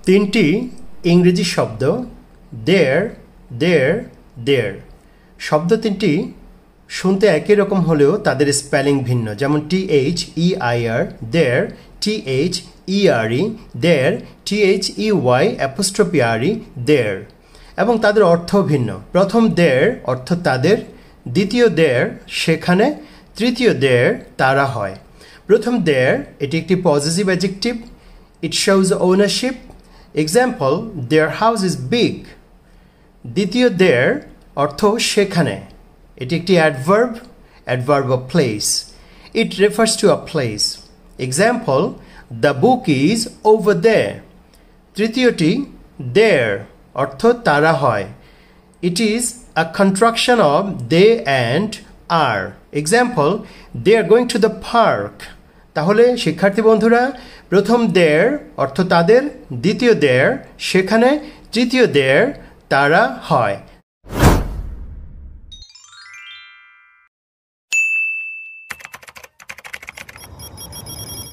তিনটি ইংরেজি শব্দ দেয়ার, দেয়ার, দেয়ার। শব্দ তিনটি শুনতে একই রকম হলেও তাদের স্পেলিং ভিন্ন, যেমন THEIR there, THERE there, THEY''RE দেয়ার, এবং তাদের অর্থও ভিন্ন। প্রথম দেয়ার অর্থ তাদের, দ্বিতীয় দেয়ার সেখানে, তৃতীয় দেয়ার তারা হয়। প্রথম দেয়ার এটি একটি positive adjective, it shows ownership. Example, their house is big. দ্বিতীয় দেয়ার অর্থ সেখানে, এটি একটি adverb, adverb of place, it refers to a place. Example, the book is over there. তৃতীয়টি দেয়ার অর্থ তারা হয়, it is a contraction of they and are. Example, they are going to the park. তাহলে শিক্ষার্থী বন্ধুরা, প্রথম দেয়ার অর্থ তাদের, দ্বিতীয় দেয়ার সেখানে, তৃতীয় দেয়ার তারা হয়।